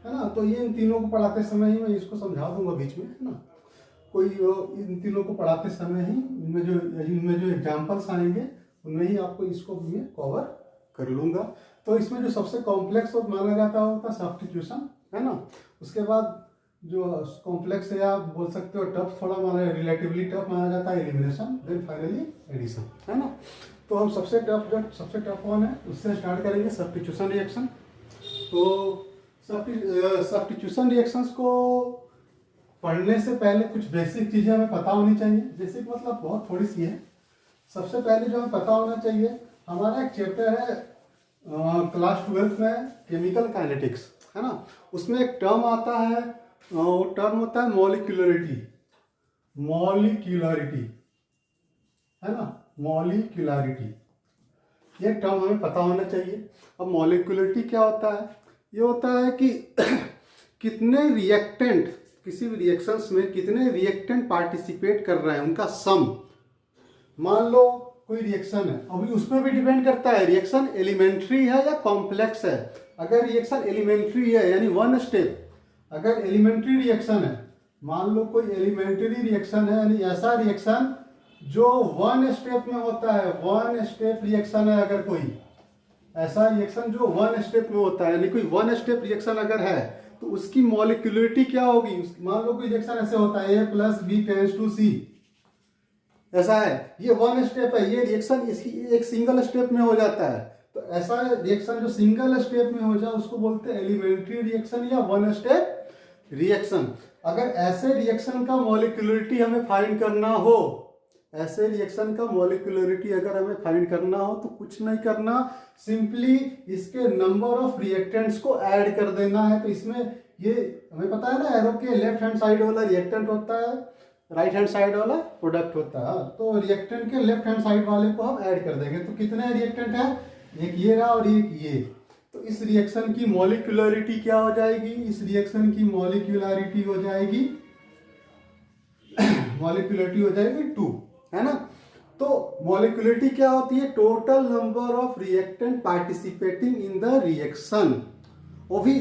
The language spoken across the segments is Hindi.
है ना। तो ये इन तीनों को पढ़ाते समय ही मैं इसको समझा दूंगा बीच में, है ना। कोई इन तीनों को पढ़ाते समय ही इनमें जो एग्जाम्पल्स आएंगे उनमें ही आपको इसको मैं कवर कर लूंगा। तो इसमें जो सबसे कॉम्प्लेक्स माना जाता है होता है सब्स्टिट्यूशन, है ना। उसके बाद जो कॉम्प्लेक्स है आप बोल सकते हो टफ, थोड़ा माना रिलेटिवली टफ माना जाता है एलिमिनेशन, देन फाइनली एडिशन, है ना। तो हम सबसे टफ वन है उससे स्टार्ट करेंगे, सब्स्टिट्यूशन रिएक्शन। तो सब्स्टिट्यूशन रिएक्शंस को पढ़ने से पहले कुछ बेसिक चीजें हमें पता होनी चाहिए। बेसिक मतलब बहुत थोड़ी सी है। सबसे पहले जो हमें पता होना चाहिए, हमारा एक चैप्टर है क्लास 12 में केमिकल काइनेटिक्स, है ना। उसमें एक टर्म आता है, वो टर्म होता है मॉलिक्यूलरिटी, है ना, मॉलिक्यूलरिटी। ये टर्म हमें पता होना चाहिए। अब मॉलिक्यूलरिटी क्या होता है? ये होता है कि कितने रिएक्टेंट, किसी भी रिएक्शंस में कितने रिएक्टेंट पार्टिसिपेट कर रहे हैं उनका सम। मान लो कोई रिएक्शन है, अभी उसमें भी डिपेंड करता है रिएक्शन एलिमेंट्री है या कॉम्प्लेक्स है। अगर रिएक्शन एलिमेंट्री है यानी वन स्टेप, अगर एलिमेंट्री रिएक्शन है, मान लो कोई एलिमेंट्री रिएक्शन है यानी ऐसा रिएक्शन जो वन स्टेप में होता है, वन स्टेप रिएक्शन है, अगर कोई ऐसा रिएक्शन जो वन स्टेप में होता है यानी कोई वन स्टेप रिएक्शन अगर है तो उसकी मॉलिक्यूलरिटी क्या होगी? मान लो कोई रिएक्शन ऐसे होता है A + B → C, ऐसा है, ये वन स्टेप है, ये रिएक्शन इसकी एक सिंगल स्टेप में हो जाता है। तो ऐसा रिएक्शन जो सिंगल स्टेप में हो जाए उसको बोलते हैं एलिमेंट्री रिएक्शन या वन स्टेप रिएक्शन। अगर ऐसे रिएक्शन का मॉलिक्यूलरिटी हमें फाइंड करना हो, ऐसे रिएक्शन का मॉलिक्यूलरिटी अगर हमें फाइंड करना हो तो कुछ नहीं करना, सिंपली इसके नंबर ऑफ रिएक्टेंट्स को ऐड कर देना है। तो इसमें ये हमें पता है ना, एरो के लेफ्ट हैंड साइड वाला रिएक्टेंट होता है, राइट हैंड साइड वाला प्रोडक्ट होता है। तो रिएक्टेंट के लेफ्ट हैंड साइड वाले को हम ऐड कर देंगे। तो कितने रिएक्टेंट है? एक ये रहा और एक ये। तो इस रिएक्शन की मॉलिक्यूलरिटी क्या हो जाएगी? इस रिएक्शन की मॉलिक्यूलरिटी हो जाएगी मॉलिक्यूलरिटी हो जाएगी 2, है ना। तो मॉलिक्यूलरिटी क्या होती है? Total number of reactant participating in the reaction. वो भी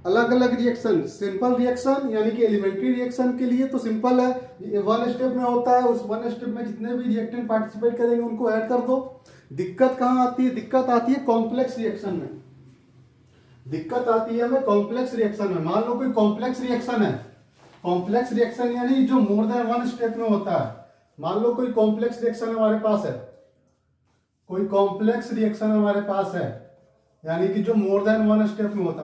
अलग अलग रिएक्शन, सिंपल रिएक्शन यानी कि एलिमेंट्री रिएक्शन के लिए तो सिंपल है, वन स्टेप में होता है, उस वन स्टेप में जितने भी रिएक्टेंट पार्टिसिपेट करेंगे उनको ऐड कर दो। दिक्कत कहाँ आती है? दिक्कत आती है कॉम्प्लेक्स रिएक्शन में। दिक्कत आती है हमें कॉम्प्लेक्स रिएक्शन में। मान लो कोई कॉम्प्लेक्स रिएक्शन है, कॉम्प्लेक्स रिएक्शन यानी जो मोर देन वन स्टेप में होता है। मान लो कोई कॉम्प्लेक्स रिएक्शन हमारे पास है, कोई कॉम्प्लेक्स रिएक्शन हमारे पास है यानी कि जो मोर देन वन स्टेप में होता है।